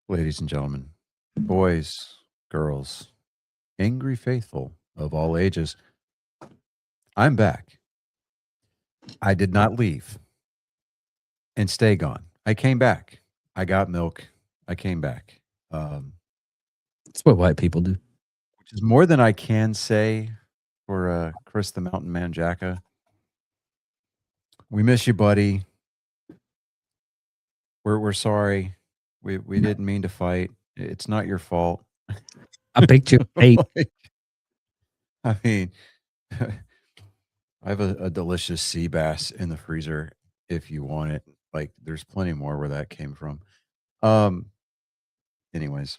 Ladies and gentlemen, boys, girls, angry faithful of all ages, I'm back. I did not leave and stay gone. I came back. I got milk. I came back, That's what white people do. which is more than I can say for Chris the Mountain Man Jacka. We miss you, buddy. We're sorry. We didn't mean to fight. It's not your fault. I picked you eight. Like, I mean, I have a delicious sea bass in the freezer if you want it. Like, there's plenty more where that came from. Um, anyways,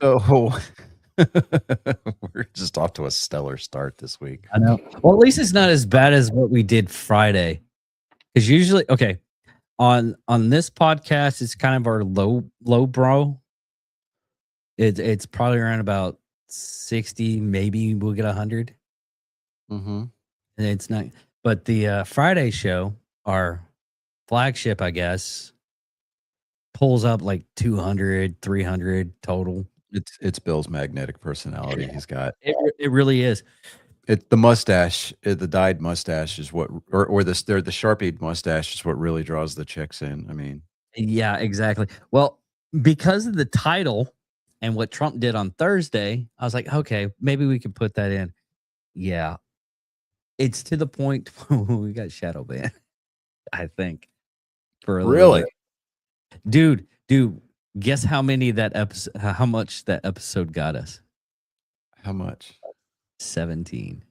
so we're just off to a stellar start this week. I know. Well, at least it's not as bad as what we did Friday. Because usually, okay, on this podcast, it's kind of our low bro. It's probably around about 60, maybe we'll get 100. Mm-hmm. And it's not, but the Friday show, our flagship, I guess, pulls up like 200, 300 total. It's Bill's magnetic personality. He's got It really is. the mustache, the dyed mustache is what, or the Sharpie mustache is what really draws the chicks in. I mean, Yeah, exactly. Well, because of the title and what Trump did on Thursday, I was like, okay, maybe we could put that in. Yeah. It's to the point where we got shadow banned, I think. For a little really, bit. Dude, guess how many that episode how much that episode got us? how much? 17.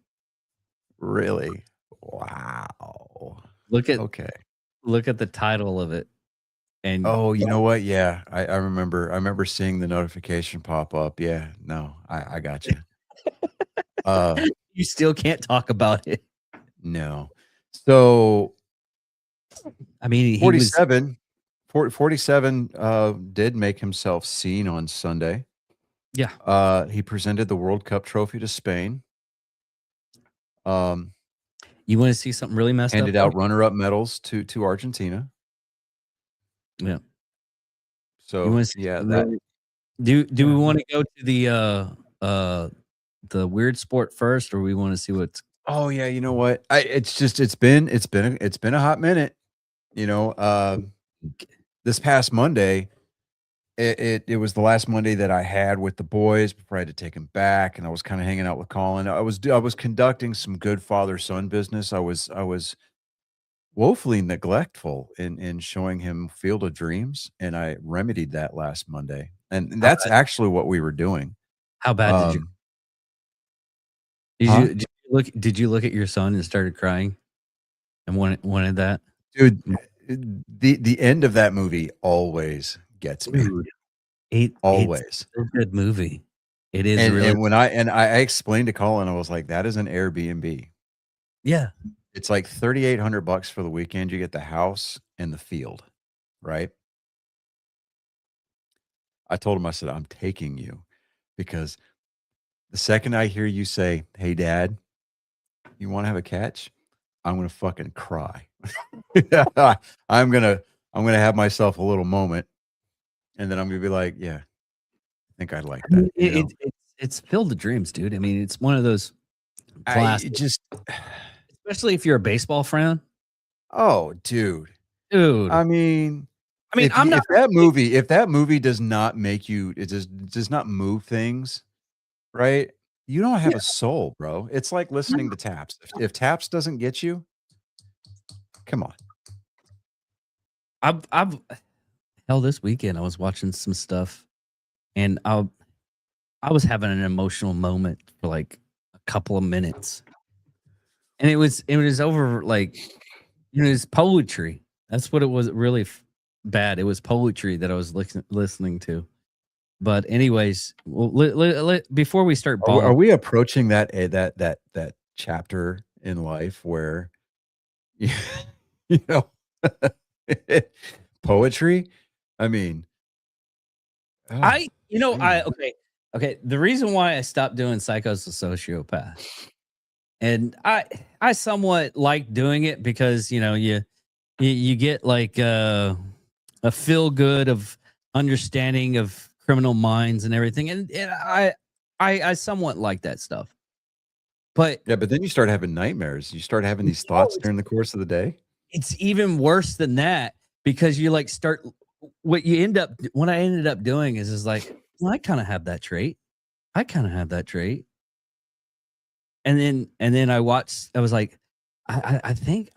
Really? Wow. Look at Okay. the title of it. And Oh, you know what? Yeah, I remember seeing the notification pop up. Yeah, no, I got you. You still can't talk about it. No. So I mean, he 47, 47 did make himself seen on Sunday. yeah. He presented the World Cup trophy to Spain. You want to see something really messed Handed up? out runner-up medals to Argentina. Yeah. You So want to see yeah, something that really do we want to go to the weird sport first, or we want to see what's Oh yeah, you know what? It's been a hot minute. You know, this past Monday, it was the last Monday that I had with the boys before I had to take them back, and I was kind of hanging out with Colin. I was conducting some good father son business. I was woefully neglectful in showing him Field of Dreams, and I remedied that last Monday, and how that's bad, actually what we were doing. how bad did you Um, huh? did you look at your son and started crying and wanted that? Dude, the end of that movie always gets me. Dude, it's Always. a good movie. It is And really when I explained to Colin, I was like, "That is an Airbnb. yeah. It's like $3,800 for the weekend. You get the house and the field, right?" I told him, I said, "I'm taking you because the second I hear you say, 'Hey, dad, you wanna have a catch?' I'm gonna fucking cry." I'm gonna I'm gonna have myself a little moment, and then I'm gonna be like, "Yeah, I think I'd like I that," mean, you know? it's Field of Dreams, dude. I mean, it's one of those I classic, just especially if you're a baseball fan. Oh, dude. Dude, I mean, I mean, I'm not if that movie does not make you it does not move things, right? You don't have yeah, a soul, bro. It's like listening to Taps. If Taps doesn't get you, come on. I've hell this weekend I was watching some stuff and I was having an emotional moment for like a couple of minutes. And it was over like it's poetry. That's what it was really bad. It was poetry that I was listening to. But anyways, well, before we start Are bawling, we approaching that chapter in life where you you know, poetry? I mean, oh, man. okay. The reason why I stopped doing Psycho's a Sociopath, and I somewhat like doing it because you get like a feel good of understanding of criminal minds and everything. And I somewhat like that stuff. But Yeah, but then you start having nightmares. You start having these no, thoughts during the course of the day. it's even worse than that because you like start what you end up what I ended up doing is like, well, I kind of have that trait. I kind of have that trait. And then I watched, I was like, I think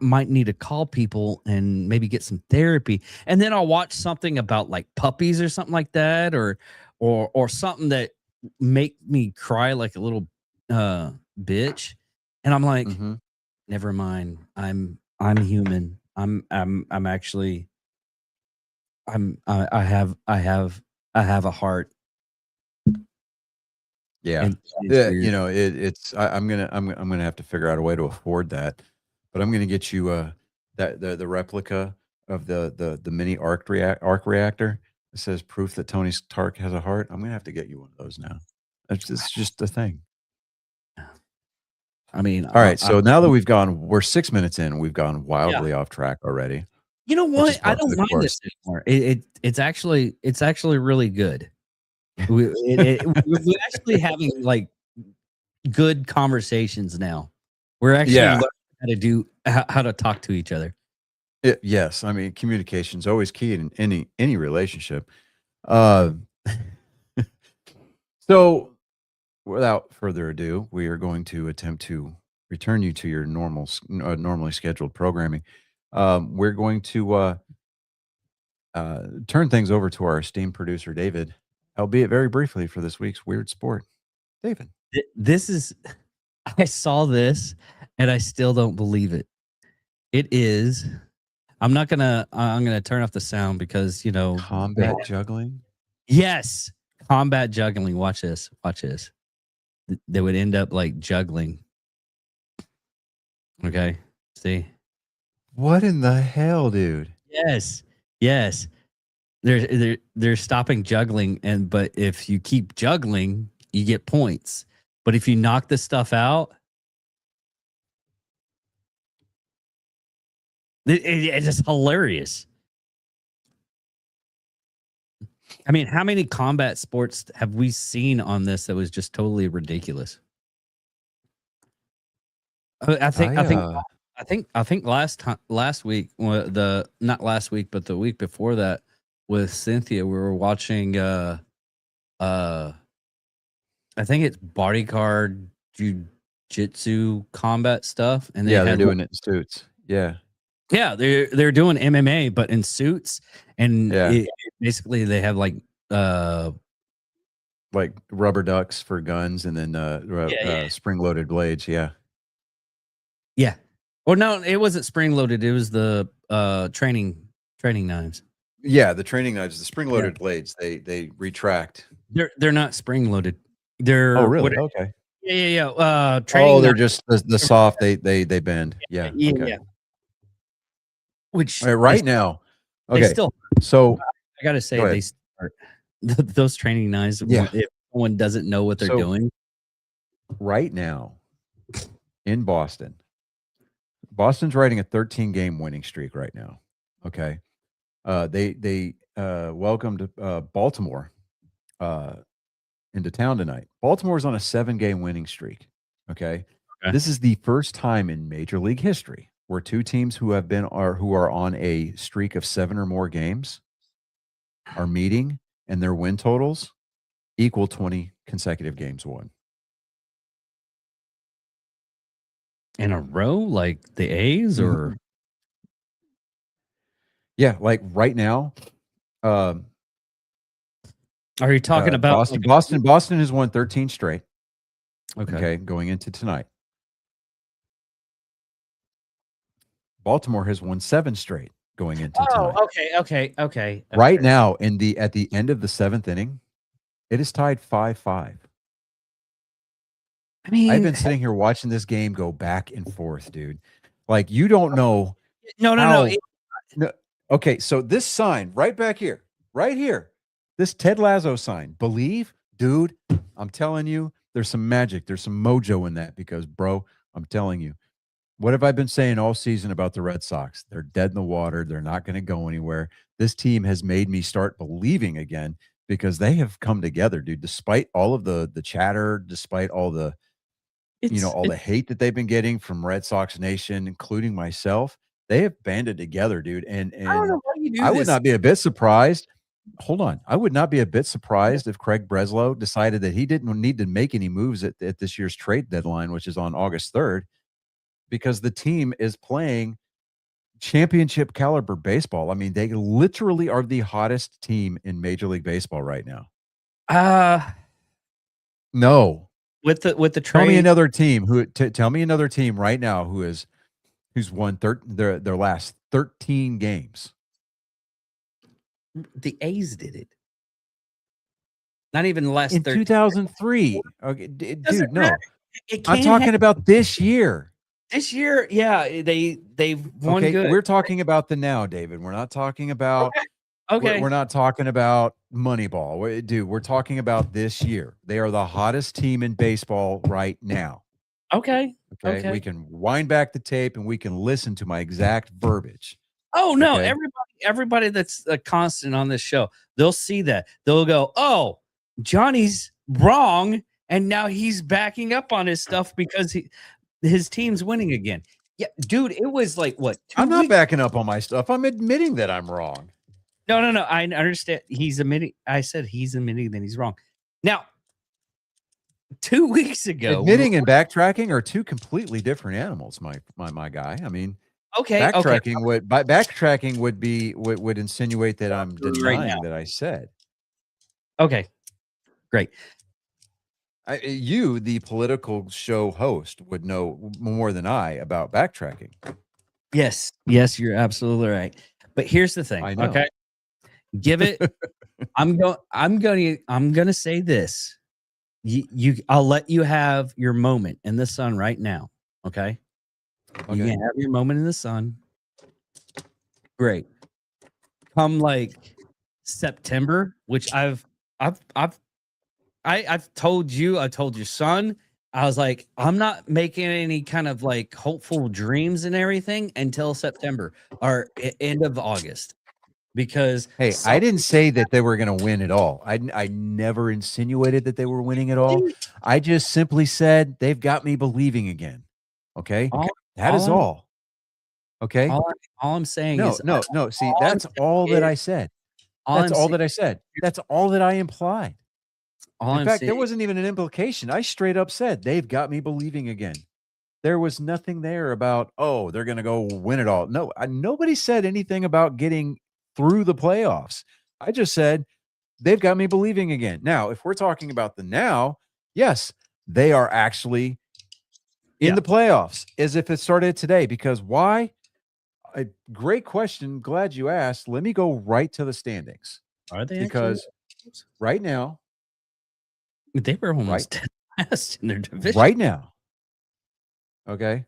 might need to call people and maybe get some therapy. And then I'll watch something about like puppies or something like that, or something that make me cry like a little bitch. And I'm like, Mhm. never mind. I'm human. I'm actually I have a heart. Yeah. And it's Yeah, weird. it's I'm gonna have to figure out a way to afford that, but I'm gonna get you, that the replica of the mini arc reactor that says proof that Tony Stark has a heart. I'm gonna have to get you one of those now. It's just a thing. I mean, Alright, I so now that we're 6 minutes in, we've gone yeah. wildly off track already, You know which is what? I par for don't the mind course. this anymore. It's actually really good. We're actually having like good conversations now. We're actually Yeah. learning how to talk to each other. Yes, I mean, communication's always key in any relationship. Uh, so without further ado, we are going to attempt to return you to your normally scheduled programming. We're going to turn things over to our esteemed producer, David, albeit very briefly for this week's Weird Sport. David. This is I saw this and I still don't believe it. It is I'm gonna turn off the sound because Combat juggling? yes, combat juggling. Watch this. Watch this. They would end up like juggling. Okay. See? What in the hell, dude? Yes. Yes. They're stopping juggling, but if you keep juggling, you get points. But if you knock this stuff out, it's just hilarious. I mean, how many combat sports have we seen on this that was just totally ridiculous? I think last week, the not last week, but the week before that, with Cynthia, we were watching. Uh, I think it's bodyguard jujitsu combat stuff, and they Yeah, they're had doing it in suits. Yeah. yeah, they're doing MMA, but in suits, and Yeah. basically they have like Like rubber ducks for guns and then yeah. spring-loaded blades. Yeah. Yeah. Well, no, it wasn't spring loaded. It was the training knives. Yeah, the training knives, the Yeah. spring-loaded blades, they retract. They're not spring loaded. Oh, They're really? Okay. yeah. Oh, Training they're knives. just the soft, they bend. Yeah, Yeah, okay. yeah. Which Alright, right now they okay, still so I gotta go say they ahead. start those training knives Yeah. if someone doesn't know what they're So, doing. right now in Boston's riding a 13-game winning streak right now, okay? They welcomed, Baltimore, uh, into town tonight. Baltimore's on a 7-game winning streak, okay? Okay. This is the first time in Major League history where 2 teams who are on a streak of 7 or more games are meeting and their win totals equal 20 consecutive games won. In a row, like the A's or Yeah, like right now, um, are you talking about Boston has won 13 straight, okay. okay, going into tonight. Baltimore has won 7 straight going into tonight. Okay. Right now, at the end of the 7th inning, it is tied 5-5. I mean, I've been sitting here watching this game go back and forth, dude. Like, you don't know no. how no okay, so this sign right back here, right here, this Ted Lasso sign, believe, dude, I'm telling you, there's some magic, there's some mojo in that because, bro, I'm telling you, What have I been saying all season about the Red Sox? They're dead in the water. They're not going to go anywhere. This team has made me start believing again because they have come together, dude. Despite all of the chatter, despite all the It's all the hate that they've been getting from Red Sox Nation, including myself, they have banded together, dude. And I don't know why you do I would this. not be a bit surprised. Hold on. I would not be a bit surprised if Craig Breslow decided that he didn't need to make any moves at this year's trade deadline, which is on August 3rd, because the team is playing championship caliber baseball. I mean, they literally are the hottest team in Major League Baseball right now. No. With the Tell me trade, another team tell me another team right now who's won their last 13 games. the A's did it. Not even the last In 13. 2003. Okay, Doesn't dude, no. matter. It I'm can't talking happen. about this year. This year, yeah, they've won Okay, good. we're talking about the now, David. We're not talking about Okay. we're not talking about Moneyball. Dude, we're talking about this year. They are the hottest team in baseball right now. Okay. Okay. We can wind back the tape and we can listen to my exact verbiage. Oh no, Okay. everybody that's a constant on this show, they'll see that. They'll go, "Oh, Johnny's wrong," and now he's backing up on his stuff because his team's winning again. Yeah, dude, it was like what? I'm not backing up on my stuff. I'm admitting that I'm wrong. No. I understand. He's admitting. I said he's admitting that he's wrong. Now, 2 weeks ago, Admitting and backtracking are two completely different animals, my guy. I mean, backtracking would insinuate that I'm denying that I said. Okay, great. You, the political show host, would know more than I about backtracking. Yes, you're absolutely right. But here's the thing. I know. Okay, give it. I'm gonna say this. I'll let you have your moment in the sun right now. Okay. You can have your moment in the sun. Great. Come like September, which I've told you, I told your son, I was like, I'm not making any kind of like hopeful dreams and everything until September or end of August. Because hey, I didn't say that they were going to win at all. I never insinuated that they were winning at all. I just simply said they've got me believing again. Okay, that is all. Okay, all I'm saying is no. See, that's all that I said. That's all that I said. That's all that I implied. In fact, there wasn't even an implication. I straight up said they've got me believing again. There was nothing there about, oh, they're going to go win it all. No, nobody said anything about getting through the playoffs. I just said they've got me believing again. Now, if we're talking about the now, yes, they are actually in the playoffs as if it started today. Because why? A great question. Glad you asked. Let me go right to the standings. Are they? Because right now, they were almost dead last in their division. Right now. Okay.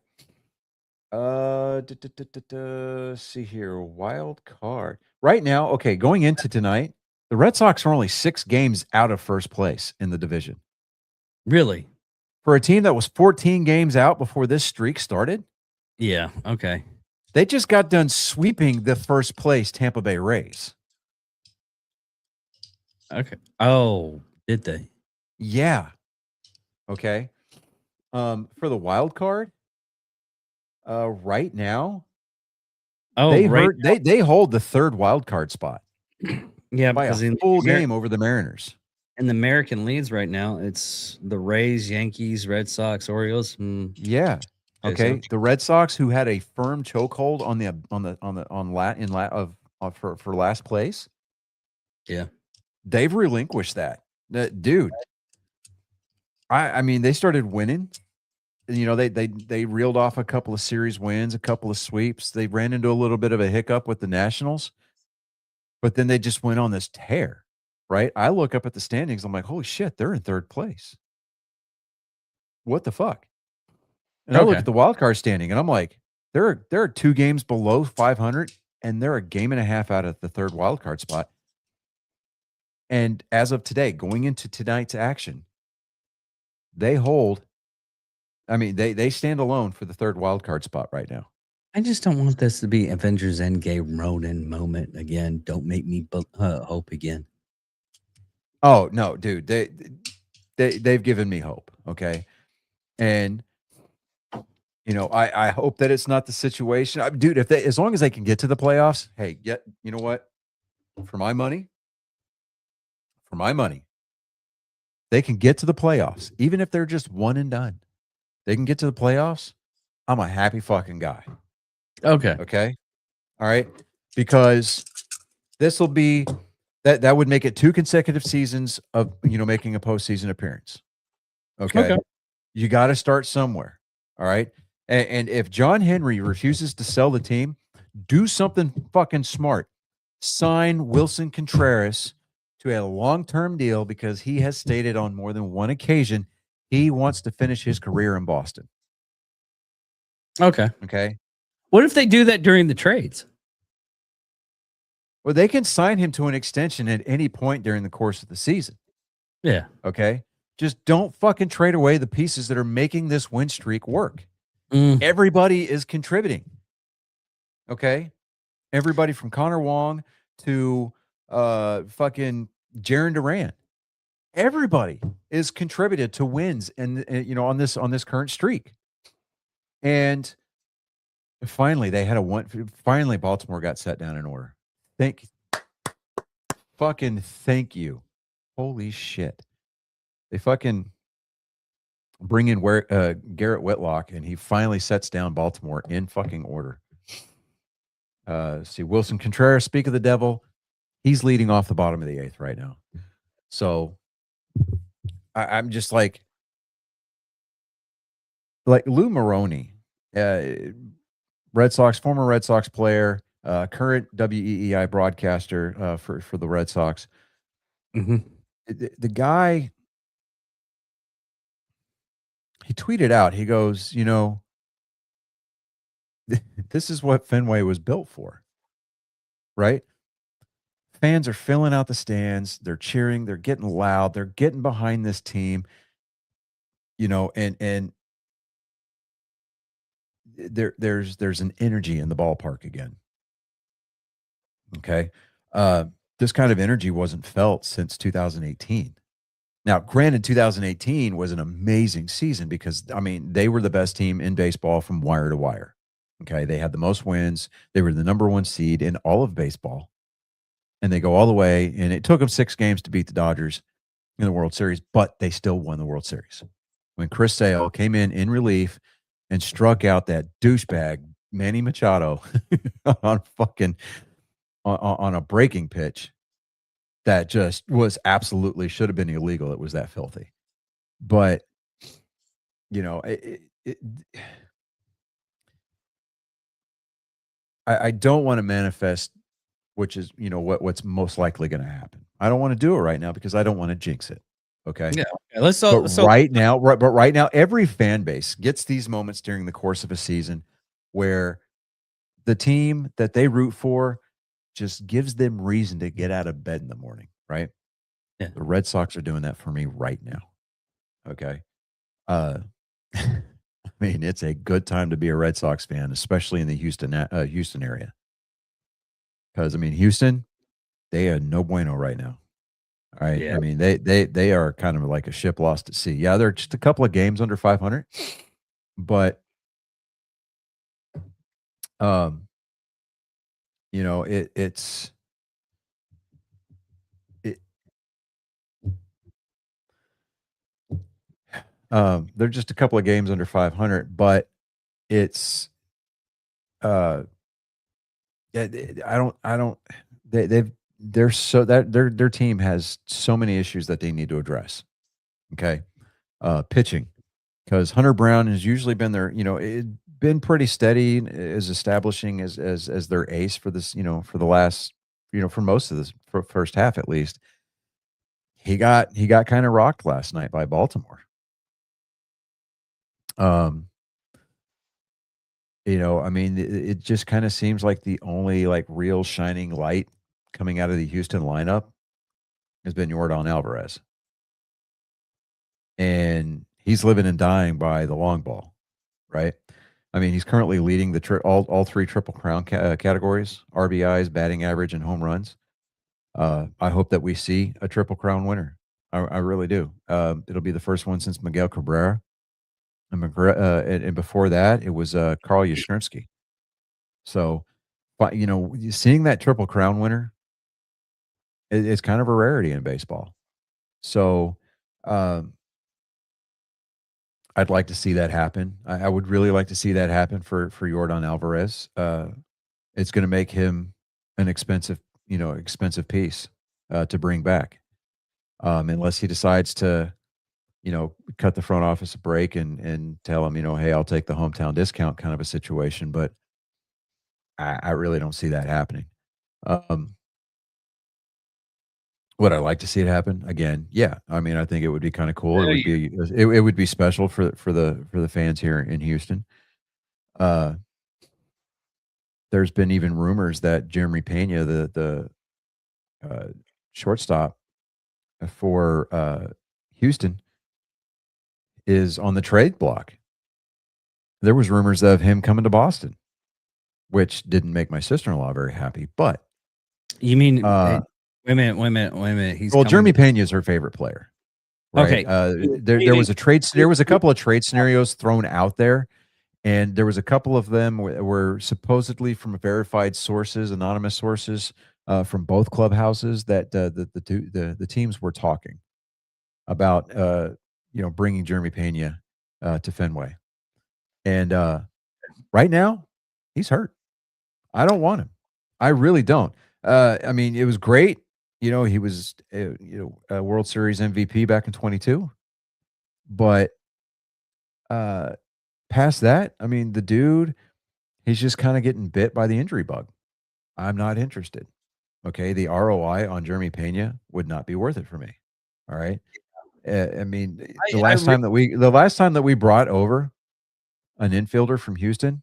See here. Wild card. Right now, okay, going into tonight, the Red Sox are only 6 games out of first place in the division. Really? For a team that was 14 games out before this streak started? Yeah, okay. They just got done sweeping the first place Tampa Bay Rays. Okay. Oh, did they? Yeah. Okay. For the wild card, right now, they hold the third wild card spot. Yeah, by because a full game over the Mariners. In the American leagues right now, it's the Rays, Yankees, Red Sox, Orioles. Yeah. Okay. The Red Sox, who had a firm chokehold for last place. Yeah. They've relinquished that. Dude. I mean, they started winning. You know, they reeled off a couple of series wins, a couple of sweeps. They ran into a little bit of a hiccup with the Nationals, but then they just went on this tear, right? I look up at the standings. I'm like, holy shit, they're in third place. What the fuck? And I look at the wild card standing, and I'm like, they're 2 games below 500, and they're a game and a half out of the third wild card spot. And as of today, going into tonight's action, they hold I mean, they stand alone for the third wild card spot right now. I just don't want this to be Avengers Endgame Ronin moment again. Don't make me hope again. Oh no, dude, they've given me hope. Okay, and I hope that it's not the situation, dude. If they, as long as they can get to the playoffs, hey, you know what? For my money, they can get to the playoffs, even if they're just one and done. They can get to the playoffs. I'm a happy fucking guy. Okay. Okay. All right. Because this will be that would make it 2 consecutive seasons of making a postseason appearance. Okay. Okay. You got to start somewhere. All right. And if John Henry refuses to sell the team, do something fucking smart. Sign Wilson Contreras to a long-term deal because he has stated on more than one occasion he wants to finish his career in Boston. Okay. Okay. What if they do that during the trades? Well, they can sign him to an extension at any point during the course of the season. Yeah. Okay. Just don't fucking trade away the pieces that are making this win streak work. Mm. Everybody is contributing. Okay. Everybody from Connor Wong to fucking Jaron Durant. Everybody is contributed to wins and on this current streak. And finally they had finally Baltimore got set down in order. Thank you. Holy shit. They fucking bring in Garrett Whitlock, and he finally sets down Baltimore in fucking order. See, Wilson Contreras, speak of the devil, he's leading off the bottom of the 8th right now. So I'm just like Lou Maroney, former Red Sox player, current WEEI broadcaster for the Red Sox. Mm-hmm. The guy, he tweeted out, he goes, this is what Fenway was built for, right? Fans are filling out the stands. They're cheering. They're getting loud. They're getting behind this team, and there's an energy in the ballpark again. Okay. This kind of energy wasn't felt since 2018. Now, granted, 2018 was an amazing season because, I mean, they were the best team in baseball from wire to wire. Okay. They had the most wins. They were the number 1 seed in all of baseball. And they go all the way. And it took them 6 games to beat the Dodgers in the World Series, but they still won the World Series. When Chris Sale came in relief and struck out that douchebag, Manny Machado, on a breaking pitch that just was absolutely should have been illegal. It was that filthy. But, I don't want to manifest, which is, what's most likely going to happen. I don't want to do it right now because I don't want to jinx it. Okay. Yeah. Okay. Right now, every fan base gets these moments during the course of a season where the team that they root for just gives them reason to get out of bed in the morning, right? Yeah. The Red Sox are doing that for me right now. Okay. I mean, it's a good time to be a Red Sox fan, especially in the Houston area. Because, I mean, Houston, they are no bueno right now. All right. Yeah. I mean, they are kind of like a ship lost at sea. Yeah, they're just a couple of games under 500, but they're just a couple of games under 500, but it's I don't they're so that their team has so many issues that they need to address. Okay. Pitching, because Hunter Brown has usually been been pretty steady as establishing as their ace for this, for the last, for most of this first half at least. He got kind of rocked last night by Baltimore. I mean, it just kind of seems like the only like real shining light coming out of the Houston lineup has been Yordan Alvarez. And he's living and dying by the long ball, right? I mean, he's currently leading the all three Triple Crown categories: RBIs, batting average, and home runs. I hope that we see a Triple Crown winner. I really do. It'll be the first one since Miguel Cabrera, and before that, it was Carl Yastrzemski. So, but seeing that Triple Crown winner is kind of a rarity in baseball. So, um, I'd like to see that happen. I would really like to see that happen for Yordan Alvarez. It's going to make him an expensive piece to bring back, unless he decides to, cut the front office a break and tell him, hey, I'll take the hometown discount kind of a situation. But I really don't see that happening. Would I like to see it happen again? Yeah, I mean, I think it would be kind of cool. It would be special for the fans here in Houston. There's been even rumors that Jeremy Pena, the shortstop for Houston, is on the trade block. There was rumors of him coming to Boston, which didn't make my sister-in-law very happy. But you mean wait a minute. Jeremy Pena is her favorite player. Right? Okay. There was a couple of trade scenarios thrown out there, and there was a couple of them were supposedly from verified sources, anonymous sources from both clubhouses that the teams were talking about bringing Jeremy Pena to Fenway. And right now, he's hurt. I don't want him. I really don't. I mean, it was great. He was a World Series MVP back in 22. But past that, I mean, the dude, he's just kind of getting bit by the injury bug. I'm not interested. Okay, the ROI on Jeremy Pena would not be worth it for me. All right. I mean, the last time that we brought over an infielder from Houston,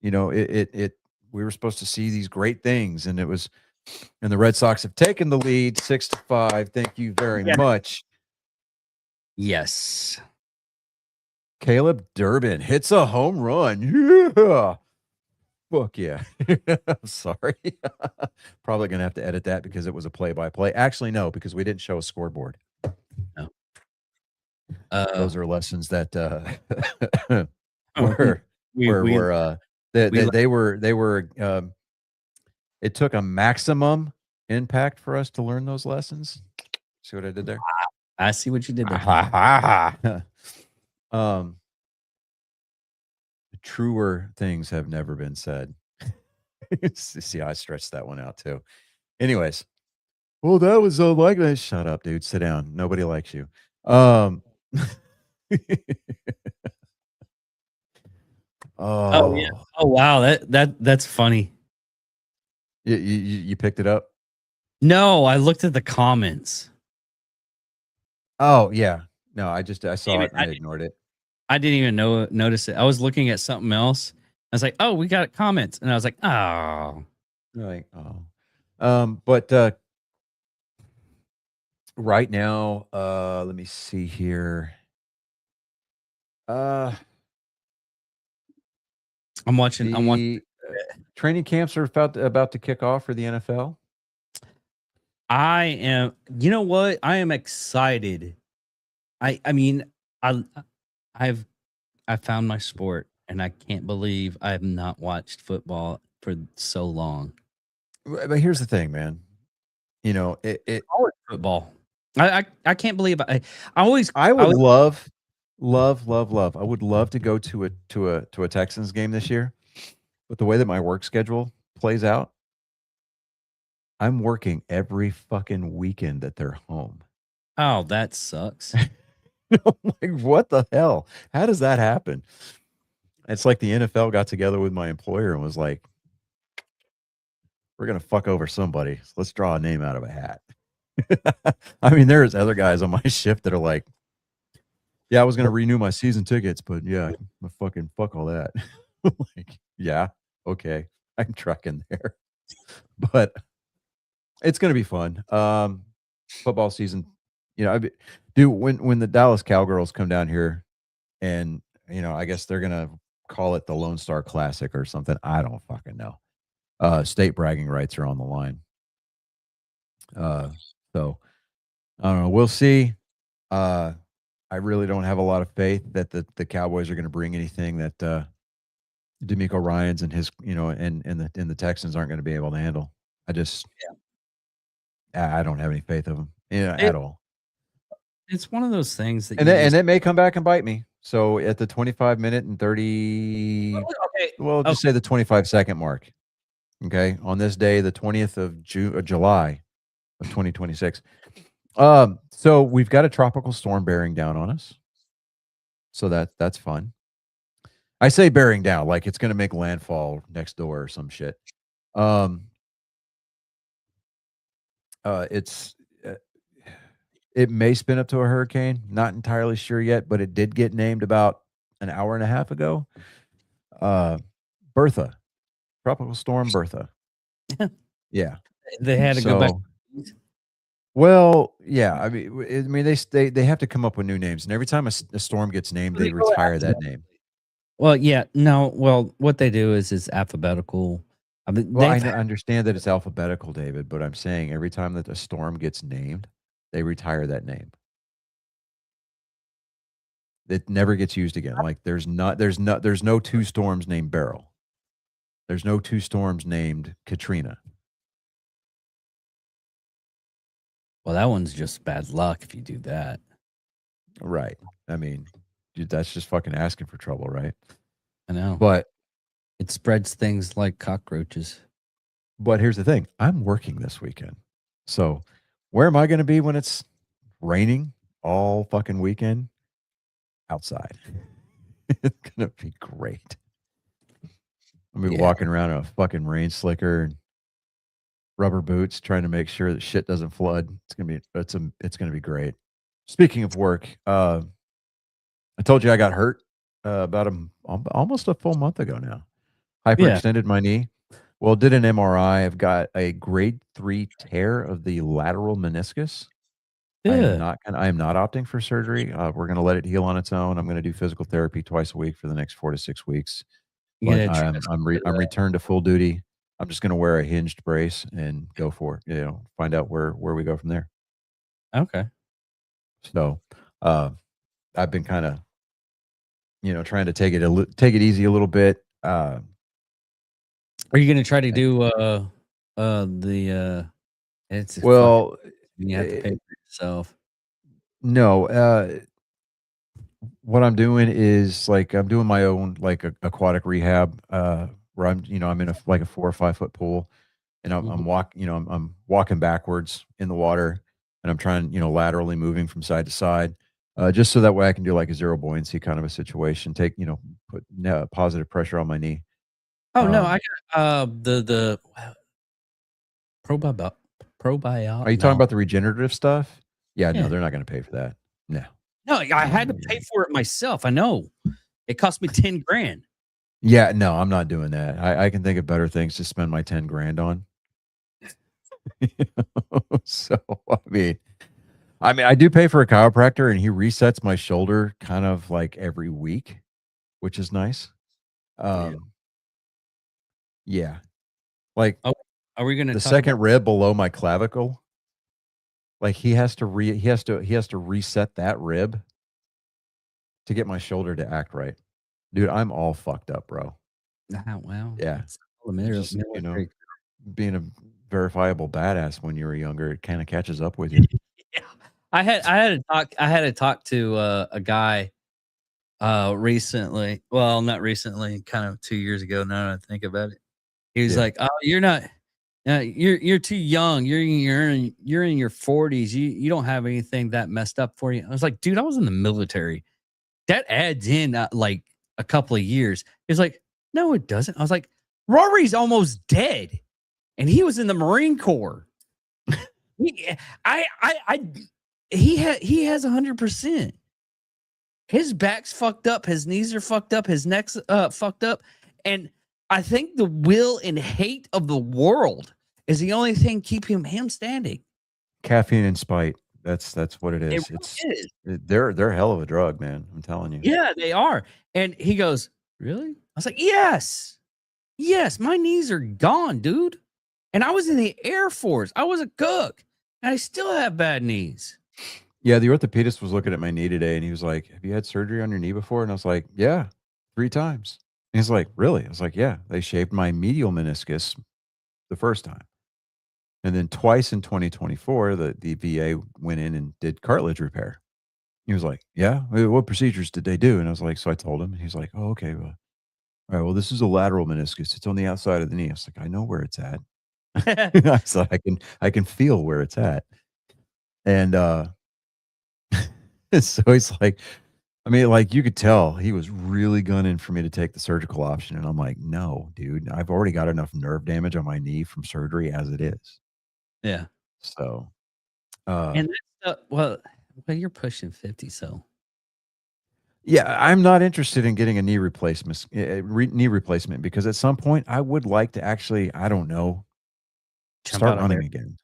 we were supposed to see these great things, and the Red Sox have taken the lead 6-5. Thank you very much. Yes. Caleb Durbin hits a home run. Yeah. Fuck yeah. I'm sorry. Probably going to have to edit that because it was a play-by-play. Actually, no, because we didn't show a scoreboard. No. Those are lessons that they were it took a maximum impact for us to learn those lessons. See what I did there? I see what you did there. Truer things have never been said. See, I stretched that one out too. Anyways, well, that was so like that. Shut up, dude. Sit down. Nobody likes you. Oh yeah. Oh wow. That's funny. You picked it up? No, I looked at the comments. Oh yeah. No, I saw it and I ignored it. I didn't even notice it. I was looking at something else. I was like, oh, we got comments. And I was like, oh. Like, oh. But right now, let me see here. I'm watching training camps are about to kick off for the NFL. I am, you know what? I am excited. I mean, I've found my sport, and I can't believe I have not watched football for so long. But here's the thing, man. College football. I can't believe I would love. I would love to go to a Texans game this year, but the way that my work schedule plays out, I'm working every fucking weekend that they're home. Oh, that sucks. Like, what the hell? How does that happen? It's like the NFL got together with my employer and was like, we're going to fuck over somebody. So let's draw a name out of a hat. I mean, there's other guys on my shift that are like, yeah, I was going to renew my season tickets, but yeah, fucking fuck all that. Like, yeah, okay. I'm trucking there. But it's going to be fun. Football season You know, dude, when the Dallas Cowgirls come down here, and I guess they're gonna call it the Lone Star Classic or something. I don't fucking know. State bragging rights are on the line. So I don't know. We'll see. Uh, I really don't have a lot of faith that the Cowboys are going to bring anything that D'Amico Ryans and his, and the Texans aren't going to be able to handle. I just, I don't have any faith of them, at all. It's one of those things that And it may come back and bite me. So at the 25-minute and 30, okay. well, just say the 25-second mark. Okay, on this day, the 20th of July of 2026. So we've got a tropical storm bearing down on us. So that's fun. I say bearing down like it's going to make landfall next door or some shit. It may spin up to a hurricane. Not entirely sure yet, but it did get named about an hour and a half ago. Bertha, tropical storm Bertha. Yeah, they had to go back. Well, yeah. I mean, they have to come up with new names, and every time a storm gets named, they retire that name. Well, yeah, no. Well, what they do is alphabetical. I mean, well, I understand that it's alphabetical, David, but I'm saying every time that a storm gets named, they retire that name. It never gets used again. Like there's no two storms named Beryl. There's no two storms named Katrina. Well, that one's just bad luck if you do that. Right. I mean, dude, that's just fucking asking for trouble, right? I know. But it spreads things like cockroaches. But here's the thing. I'm working this weekend. So where am I going to be when it's raining all fucking weekend? Outside. It's going to be great. I'll be walking around in a fucking rain slicker and rubber boots trying to make sure that shit doesn't flood. It's going to be great. Speaking of work, I told you I got hurt about almost a full month ago now. Hyperextended my knee. Well, did an MRI. I've got a grade 3 tear of the lateral meniscus. I am not opting for surgery. We're going to let it heal on its own. I'm going to do physical therapy twice a week for the next 4 to 6 weeks. But I'm returned to full duty. I'm just going to wear a hinged brace and go for it. Find out where we go from there. Okay. So, I've been kind of, trying to take it easy a little bit. Are you going to try to do it's well, you have to pay for yourself? No, what I'm doing is like I'm doing my own like aquatic rehab where I'm in a 4 or 5 foot pool, and I'm walking backwards in the water, and I'm trying laterally moving from side to side, just so that way I can do like a zero buoyancy kind of a situation. Put positive pressure on my knee. Oh no, I got the probiotic. Are you talking about the regenerative stuff? Yeah, no, they're not going to pay for that. No, I had to pay for it myself. I know it cost me $10,000. Yeah, no, I'm not doing that. I can think of better things to spend my $10,000 on. So I mean, I do pay for a chiropractor, and he resets my shoulder kind of like every week, which is nice. Yeah. Like, are we going to the second rib below my clavicle? Like he has to reset that rib to get my shoulder to act right. Dude, I'm all fucked up, bro. Wow. Yeah. Just, being a verifiable badass when you were younger, it kind of catches up with you. Yeah. I had to talk to a guy recently. Well, not recently, kind of 2 years ago now that I think about it. He was like, "Oh, you're not you're too young. You're in your 40s. You don't have anything that messed up for you." I was like, "Dude, I was in the military. That adds in like a couple of years." He's like, "No, it doesn't." I was like, "Rory's almost dead, and he was in the Marine Corps. He has 100%. His back's fucked up. His knees are fucked up. His neck's fucked up, and I think the will and hate of the world is the only thing keeping him standing." Caffeine and spite. That's what it It is. It's really is. they're a hell of a drug, man. I'm telling you. Yeah, they are. And he goes, "Really?" I was like, "Yes. Yes, my knees are gone, dude. And I was in the Air Force. I was a cook, and I still have bad knees." Yeah, the orthopedist was looking at my knee today, and he was like, "Have you had surgery on your knee before?" And I was like, "Yeah, 3 times." And he's like, "Really?" I was like, "Yeah, they shaved my medial meniscus the first time, and then twice in 2024, the VA went in and did cartilage repair." He was like, "Yeah? What procedures did they do?" And I was like, so I told him, and he's like, "Oh, okay, well, all right, well, this is a lateral meniscus. It's on the outside of the knee." I was like, "I know where it's at." I said, I can feel where it's at." And, so he's like, I mean, like, you could tell he was really gunning for me to take the surgical option, and I'm like, "No, dude, I've already got enough nerve damage on my knee from surgery as it is." Yeah. So, uh, And that's well, you're pushing 50, so yeah, I'm not interested in getting a knee replacement because at some point, I would like to actually, I don't know, jump start out of running there. again.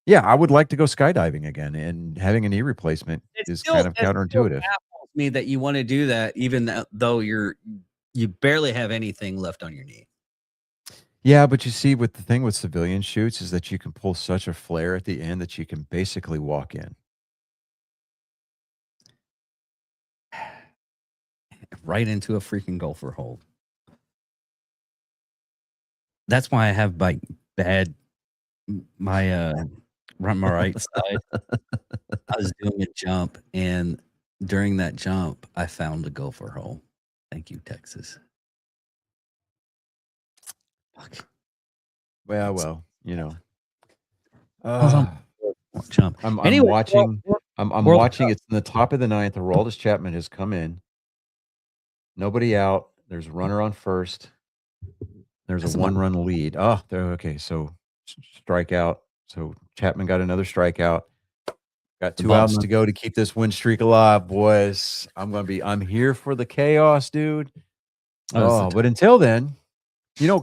Yeah, I would like to go skydiving again, and having a knee replacement is kind of It still counterintuitive. baffles me that you wanna do that even though you barely have anything left on your knee. Yeah, but you see, with the thing with civilian shoots is that you can pull such a flare at the end that you can basically walk in. Right into a freaking gopher hole. That's why I have, like, bad my, my right side. I was doing a jump, and during that jump, I found a gopher hole. Thank you, Texas. Fuck. Well, I was on uh, jump. I'm Anyway, well, watching I'm World watching, Cup. it's in the top of the ninth, Aroldis Chapman has come in, nobody out, there's a runner on first, there's a That's about one-run lead. Oh, there, okay, so strikeout, so Chapman got another strikeout, got the 2 bottom outs of to go to keep this win streak alive, boys. I'm here for the chaos, dude. oh, it's the Oh, but until then,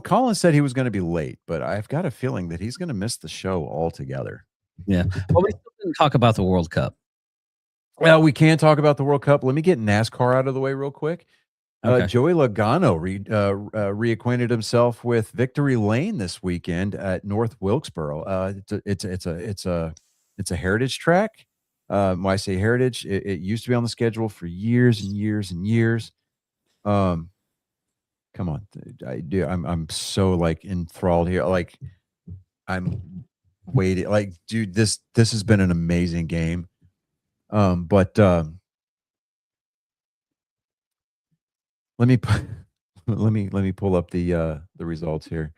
Colin said he was gonna be late, but I've got a feeling that he's gonna miss the show altogether. yeah. Well, we still didn't talk about the World Cup. Well, we can talk about the World Cup. Let me get NASCAR out of the way real quick. Okay. Joey Logano reacquainted himself with Victory Lane this weekend at North Wilkesboro. It's a heritage track. When I say heritage, it used to be on the schedule for years and years and years. Um, Come on, I'm so like enthralled here. Like I'm waiting. Like, dude, this has been an amazing game. But let me pu- let me pull up the results here.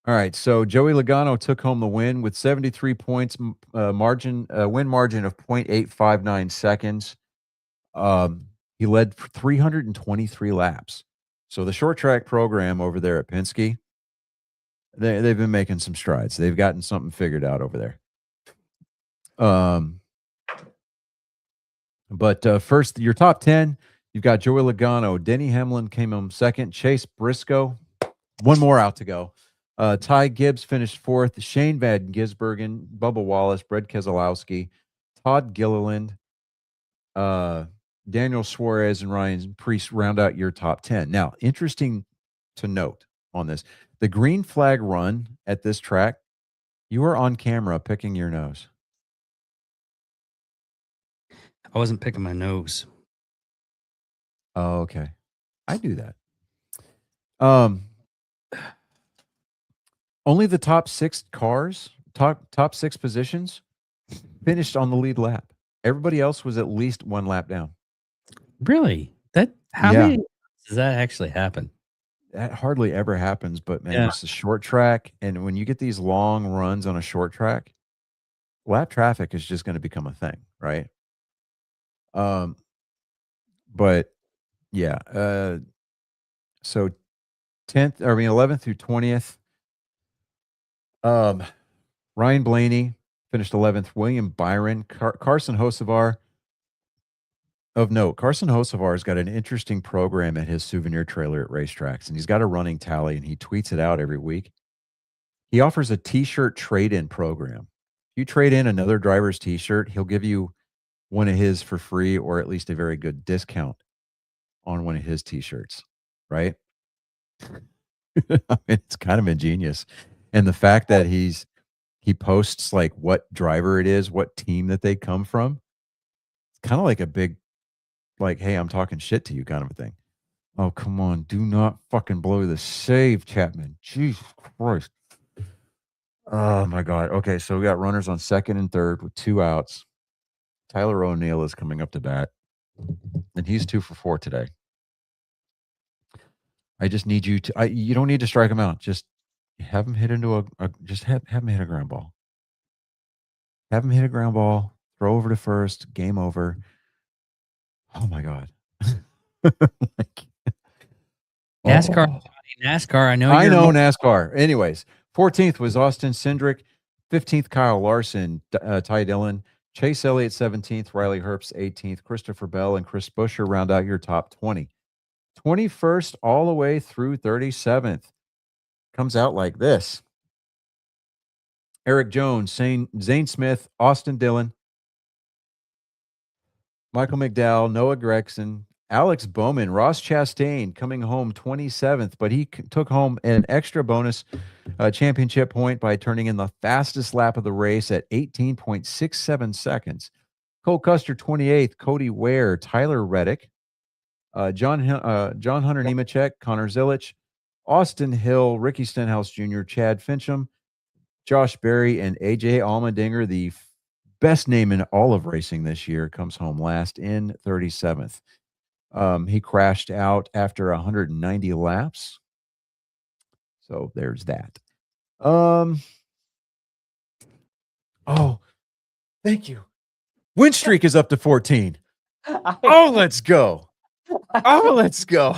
All right, so Joey Logano took home the win with 73 points, win margin of 0.859 seconds. He led for 323 laps. So the short track program over there at Penske, they've been making some strides. They've gotten something figured out over there. But first, your top 10, you've got Joey Logano, Denny Hamlin came home second, Chase Briscoe, one more out to go. Ty Gibbs finished fourth, Shane Van Gisbergen, Bubba Wallace, Brett Keselowski, Todd Gilliland, Daniel Suarez, and Ryan Preece round out your top 10. Now, interesting to note on this, the green flag run at this track, you were on camera picking your nose. I wasn't picking my nose. Oh, okay. I do that. Um, Only the top 6 cars, top 6 positions finished on the lead lap. Everybody else was at least 1 lap down. Really? That how Yeah, many does that actually happen? that hardly ever happens, but man, Yeah. it's a short track, and when you get these long runs on a short track, lap traffic is just gonna become a thing, right? Um, but yeah, so 11th through 20th, um, Ryan Blaney finished 11th, William Byron, Carson Hocevar. Of note, Carson Hocevar's got an interesting program at his souvenir trailer at racetracks, and he's got a running tally, and he tweets it out every week. He offers a T-shirt trade-in program. If you trade in another driver's T-shirt, he'll give you one of his for free, or at least a very good discount on one of his T-shirts, right? I mean, it's kind of ingenious, and the fact that he posts like what driver it is, what team that they come from. It's kind of like a big, like, hey, I'm talking shit to you kind of a thing. Oh, come on. Do not fucking blow the save, Chapman. Jesus Christ. Oh my God. Okay, so we got runners on second and third with 2 outs. Tyler O'Neill is coming up to bat, and he's 2 for 4 today. I just need you to. You don't need to strike him out. Just have him hit into just have him hit a ground ball. Have him hit a ground ball. Throw over to first. Game over. Oh my God. Like, NASCAR, oh. NASCAR. I know. I You're know NASCAR. Anyways, 14th was Austin Cindric. 15th, Kyle Larson, Ty Dillon. Chase Elliott, 17th. Riley Herbst, 18th. Christopher Bell and Chris Buescher round out your top 20. 21st all the way through 37th. Comes out like this. Eric Jones, Zane Smith, Austin Dillon, Michael McDowell, Noah Gregson, Alex Bowman, Ross Chastain coming home 27th, but he took home an extra bonus championship point by turning in the fastest lap of the race at 18.67 seconds. Cole Custer 28th, Cody Ware, Tyler Reddick, John Hunter Nemechek, Connor Zilich, Austin Hill, Ricky Stenhouse Jr., Chad Fincham, Josh Berry, and AJ Allmendinger, the best name in all of racing this year, comes home last in 37th. He crashed out after 190 laps. So there's that. Oh, thank you. Win streak is up to 14. Oh, let's go. Oh, let's go.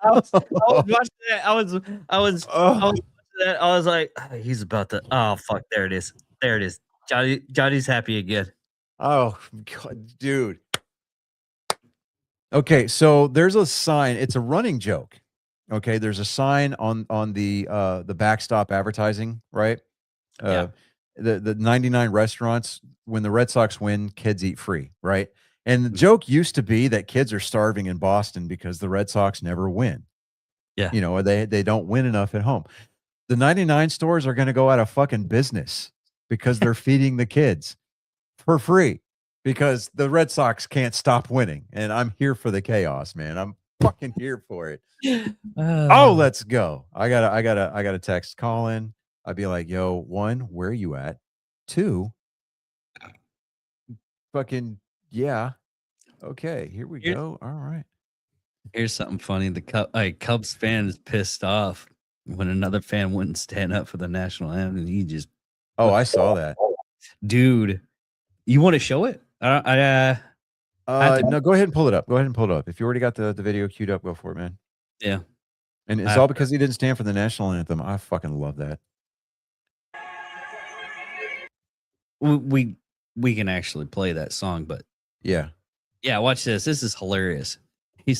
I was watching that. I was watching that. I was like, "Oh, he's about to. Oh fuck! There it is. There it is. Johnny's happy again. Oh, God, dude. Okay, so there's a sign. It's a running joke. Okay, there's a sign on the backstop advertising, right? Yeah. The 99 restaurants, when the Red Sox win, kids eat free, right? And the joke used to be that kids are starving in Boston because the Red Sox never win. Yeah. You know, they don't win enough at home. The 99 stores are going to go out of fucking business because they're feeding the kids for free because the Red Sox can't stop winning. And I'm here for the chaos, man. I'm fucking here for it. Oh, let's go. I gotta text Colin. I'd be like, yo, 1, where are you at? 2, fucking yeah. Okay, here we go. All right. Here's something funny. The Cubs fan is pissed off when another fan wouldn't stand up for the national anthem. He just I saw that. Dude, you want to show it? No, go ahead and pull it up. Go ahead and pull it up. If you already got the video queued up, go for it, man. Yeah. And it's all because he didn't stand for the national anthem. I fucking love that. We can actually play that song, but yeah, watch this. This is hilarious. He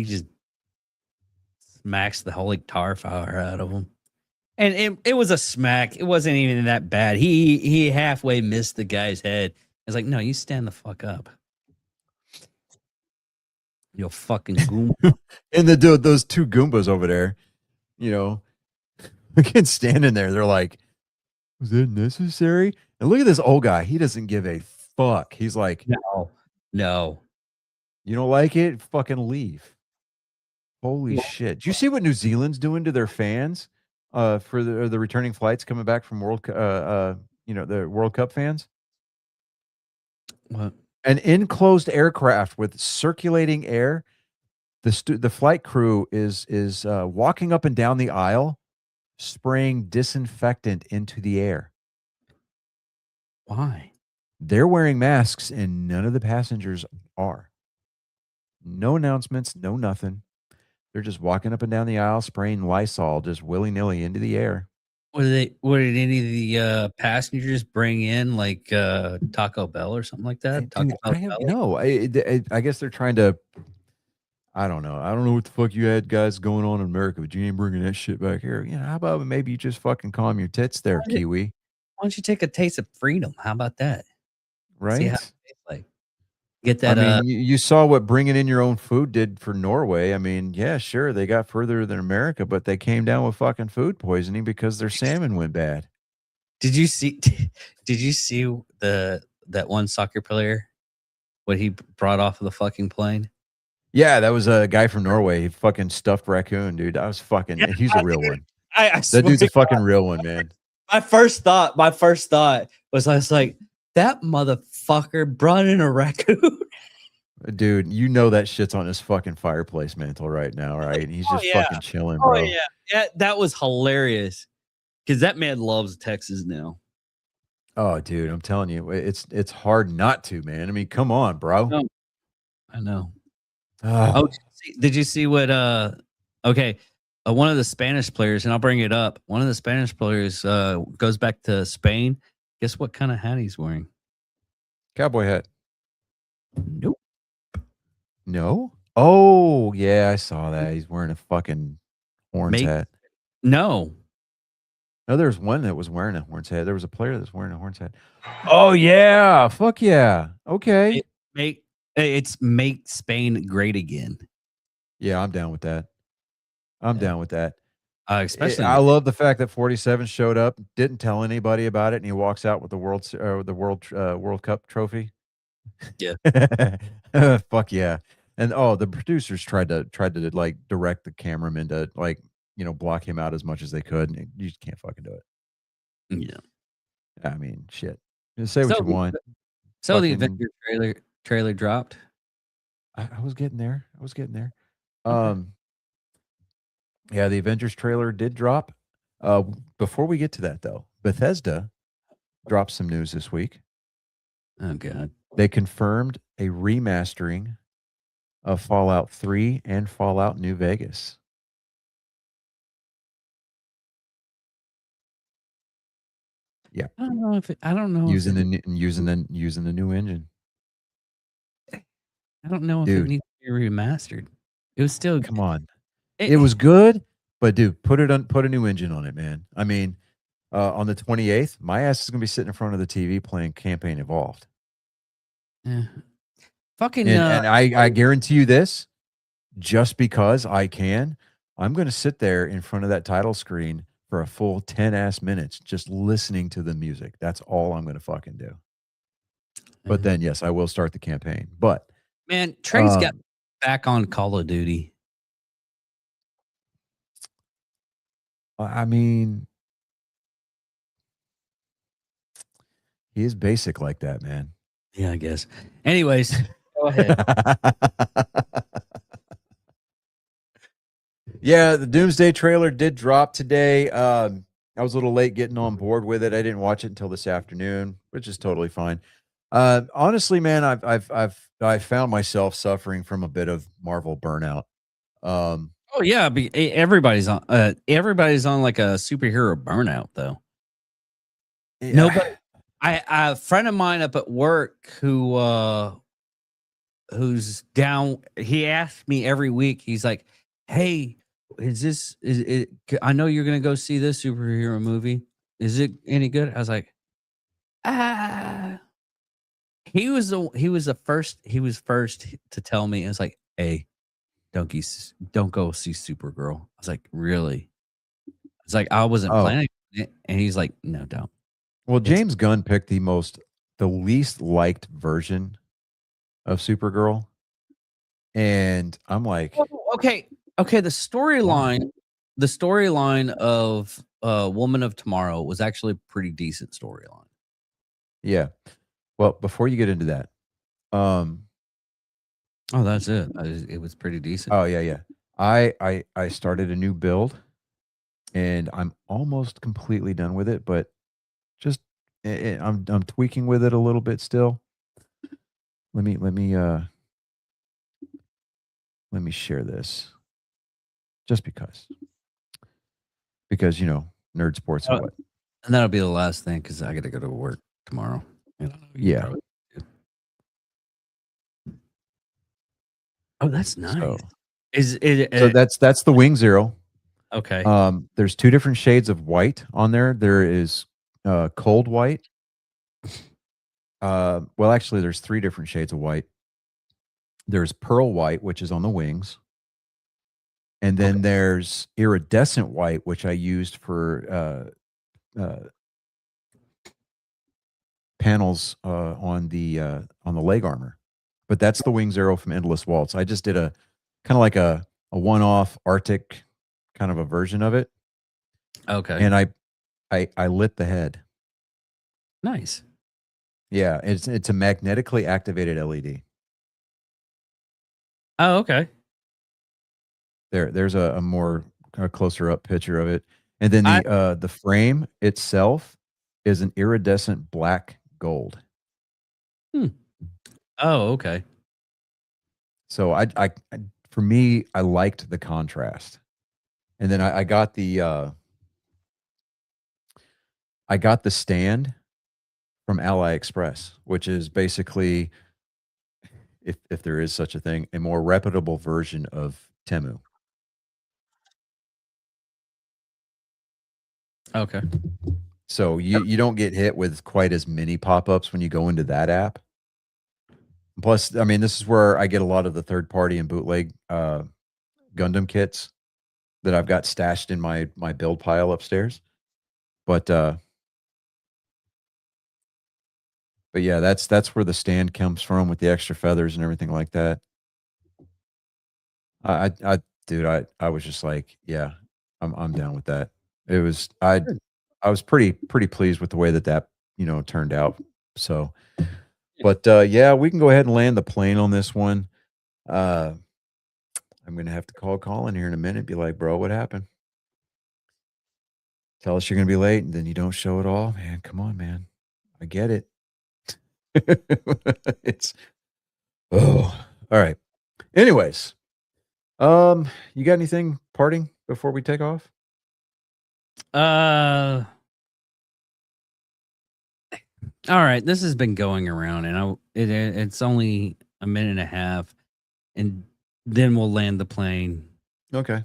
just smacks the holy tar fire out of him. And it was a smack. It wasn't even that bad. He halfway missed the guy's head. It's like, no, you stand the fuck up. You fucking Goomba. And those 2 Goombas over there, you know, again standing there, they're like, was it necessary? And look at this old guy. He doesn't give a fuck. He's like, no. You don't like it? Fucking leave. Holy shit. Do you see what New Zealand's doing to their fans for the returning flights coming back from the World Cup fans? What? An enclosed aircraft with circulating air. The flight crew is walking up and down the aisle, spraying disinfectant into the air. Why? They're wearing masks and none of the passengers are. No announcements, no nothing. They're just walking up and down the aisle, spraying Lysol just willy-nilly into the air. What did any of the passengers bring in, like Taco Bell or something like that? I guess they're trying to. I don't know. I don't know what the fuck you had guys going on in America, but you ain't bringing that shit back here. You know, how about maybe you just fucking calm your tits there, Why don't Kiwi? you take a taste of freedom? How about that? See how Right? it tastes like. Get I that, mean, you saw what bringing in your own food did for Norway. I mean, yeah, sure, they got further than America, but they came down with fucking food poisoning because their salmon went bad. did you see did you see that one soccer player, what he brought off of the fucking plane? Yeah, that was a guy from Norway. He fucking stuffed raccoon, dude. That was Yeah, fucking he's a real one. I That swear dude's to a fucking God, real one, man. my first thought was I was like, that motherfucker brought in a raccoon. Dude, you know that shit's on his fucking fireplace mantle right now, right? He's Oh just yeah. fucking chilling, Oh bro. yeah. Yeah, that was hilarious. Because that man loves Texas now. Oh, dude, I'm telling you, it's hard not to, man. I mean, come on, bro. No, I know. Oh, Ah, did you see what okay. One of the Spanish players, and I'll bring it up. One of the Spanish players goes back to Spain. Guess what kind of hat he's wearing? cowboy hat. Nope. No? Oh, yeah, I saw that. He's wearing a fucking horns Make hat. no. No, there was one that was wearing a horns hat. There was a player that's wearing a horns hat. Oh yeah, fuck yeah. Okay. Make it's make Spain great again. Yeah, I'm down with that. I'm Yeah. down with that. Especially in I the love the fact that 47 showed up, didn't tell anybody about it, and he walks out with the World Cup trophy. Yeah. Fuck yeah. And the producers tried to like direct the cameraman to like, block him out as much as they could, and you just can't fucking do it. Yeah. I mean, shit. You say what So you want. the Fucking Avenger trailer dropped. I was getting there. I was getting there. Okay. Um, yeah, the Avengers trailer did drop. Uh, Before we get to that though, Bethesda dropped some news this week. Oh god. They confirmed a remastering of Fallout 3 and Fallout New Vegas. Yeah, I don't know if it, I don't know if using it the using the new engine. I don't know if it Dude, needs to be remastered. It was still come on. It it, was good, but dude, put a new engine on it, man. I mean, on the 28th, my ass is gonna be sitting in front of the TV playing Campaign Evolved. yeah. Fucking And I guarantee you this, just because I can, I'm gonna sit there in front of that title screen for a full 10 ass minutes just listening to the music. That's all I'm gonna fucking do. But then yes, I will start the campaign. But man, Trey's got um back on Call of Duty. I mean, he is basic like that, man. Yeah, I guess. Anyways, go ahead. Yeah, the Doomsday trailer did drop today. I was a little late getting on board with it. I didn't watch it until this afternoon, which is totally fine. Honestly, man, I've found myself suffering from a bit of Marvel burnout. Um, Oh yeah, everybody's on like a superhero burnout though. yeah, Nobody a friend of mine up at work who's down, he asks me every week, he's like, "Hey, is it I know you're going to go see this superhero movie. Is it any good?" I was like, "Ah." He was first to tell me. It's like, "Hey, don't go see Supergirl." I was like, "Really?" It's like I wasn't oh, planning on it, and he's like, "No, don't." well, It's James Gunn picked the least liked version of Supergirl, and I'm like, okay. Okay, why? the storyline of Woman of Tomorrow was actually a pretty decent storyline. Yeah. Well, before you get into that, um, Oh, that's it. It was pretty decent. oh yeah, yeah. I started a new build and I'm almost completely done with it, but just I'm tweaking with it a little bit still. Let me share this just because nerd sports and Oh, what. and that'll be the last thing because I got to go to work tomorrow. I don't know. You Yeah. probably. Do. Oh, that's So nice. Is it? So that's the Wing Zero. Okay. There's 2 different shades of white on there. There is cold white. Well, actually, there's 3 different shades of white. There's pearl white, which is on the wings, and then there's iridescent white, which I used for panels on the leg armor. But that's the Wing Zero from Endless Waltz. I just did a kind of like a one-off Arctic kind of a version of it, Okay. and I lit the head. Nice. Yeah, it's a magnetically activated LED. Oh, okay. There's a more closer up picture of it, and then I- the frame itself is an iridescent black gold. Oh, okay. So I for me, I liked the contrast, and then I got the stand from AliExpress, which is basically, if there is such a thing, a more reputable version of Temu. Okay. So you don't get hit with quite as many pop-ups when you go into that app. Plus, I mean, this is where I get a lot of the third party and bootleg Gundam kits that I've got stashed in my build pile upstairs. But yeah, that's where the stand comes from with the extra feathers and everything like that. Dude, I was just like, yeah, I'm down with that. It was I was pretty pleased with the way that turned out. So, but yeah, we can go ahead and land the plane on this one. I'm gonna have to call Colin here in a minute. Be like, bro, what happened? Tell us you're gonna be late, and then you don't show at all, man. Come on, man. I get it. It's all right. Anyways, you got anything parting before we take off? All right. This has been going around, and it's only a minute and a half, and then we'll land the plane. Okay.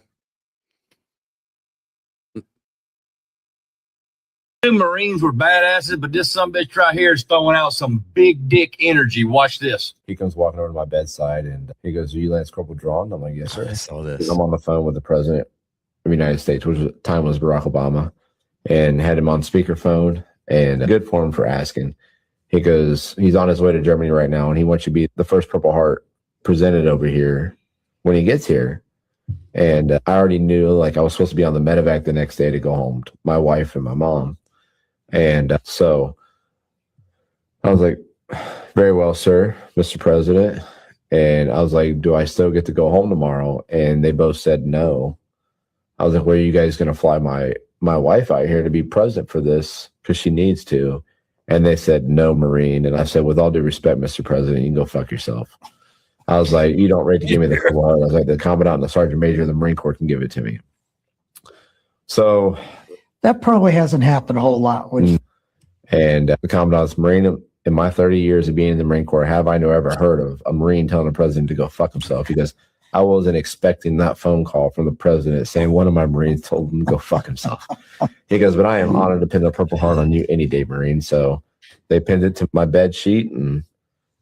Two Marines were badasses, but this sumbitch right here is throwing out some big dick energy. Watch this. He comes walking over to my bedside and he goes, "Are you Lance Corporal Drawn?" I'm like, "Yes, sir." I saw this. I'm on the phone with the president of the United States, which at the time was Barack Obama, and had him on speakerphone. And good for him for asking. He goes, he's on his way to Germany right now, and he wants you to be the first Purple Heart presented over here when he gets here. And I already knew, like, I was supposed to be on the medevac the next day to go home to my wife and my mom. And so I was like, "Very well, sir, Mr. President." And I was like, "Do I still get to go home tomorrow?" And they both said no. I was like, "Well, are you guys going to fly my wife out here to be present for this because she needs to?" And they said, "No, Marine." And I said, "With all due respect, Mr. President, you can go fuck yourself." I was like, "You don't rate to give me the Purple Heart." I was like, "The Commandant and the Sergeant Major of the Marine Corps can give it to me." So that probably hasn't happened a whole lot. And the Commandant's Marine, in my 30 years of being in the Marine Corps, have I ever heard of a Marine telling a president to go fuck himself? Because I wasn't expecting that phone call from the president saying one of my Marines told him to go fuck himself. He goes, "But I am honored to pin the Purple Heart on you any day, Marine." So they pinned it to my bed sheet, and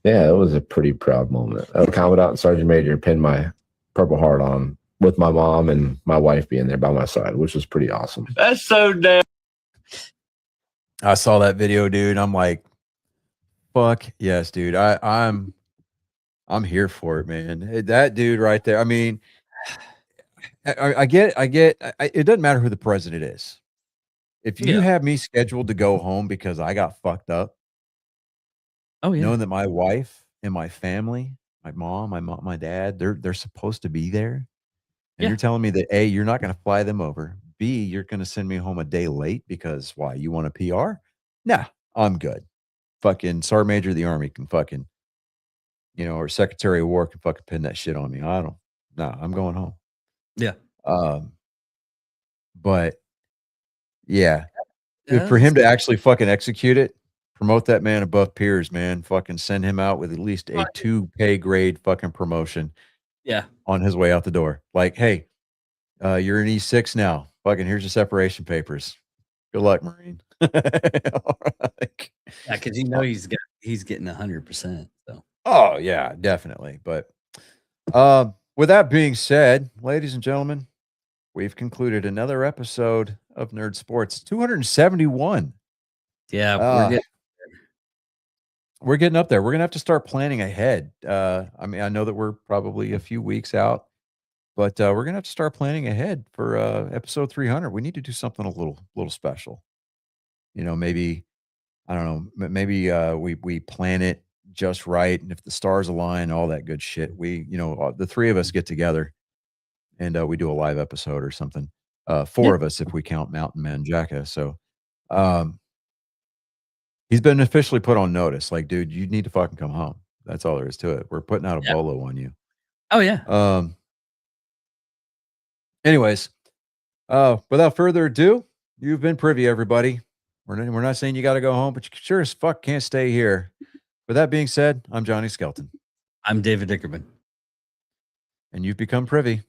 yeah, it was a pretty proud moment. The Commandant and Sergeant Major pinned my Purple Heart on with my mom and my wife being there by my side, which was pretty awesome. That's so damn. I saw that video, dude. I'm like, fuck yes, dude. I'm here for it, man. That dude right there. I mean, I get. It doesn't matter who the president is. If you have me scheduled to go home because I got fucked up, Oh yeah. knowing that my wife and my family, my mom, my dad, they're supposed to be there, and Yeah. you're telling me that A, you're not going to fly them over. B, you're going to send me home a day late because why? You want a PR? Nah, I'm good. Fucking Sergeant Major of the Army can fucking, or Secretary of War can fucking pin that shit on me. I'm going home. Yeah. But yeah, for him to actually fucking execute it, promote that man above peers, man. Fucking send him out with at least a 2 pay grade fucking promotion. Yeah. on his way out the door. Like, hey, you're in E6 now. Fucking here's your separation papers. Good luck, Marine. Like, Yeah, because he's getting 100%. So oh yeah, definitely. But with that being said, ladies and gentlemen, we've concluded another episode of Nerd Sports 271. yeah, We're getting up there. We're gonna have to start planning ahead. I mean, I know that we're probably a few weeks out, but we're gonna have to start planning ahead for episode 300. We need to do something a little special. You know, maybe I don't know. Maybe we plan it just right, and if the stars align, all that good shit. The three of us get together and we do a live episode or something. Four of us if we count Mountain Man Jacka. So he's been officially put on notice. Like, dude, you need to fucking come home. That's all there is to it. We're putting out a bolo on you. Oh yeah. Anyways, without further ado, you've been privy, everybody. We're not saying you got to go home, but you sure as fuck can't stay here. With that being said, I'm Johnny Skelton. I'm David Dickerman. And you've become privy.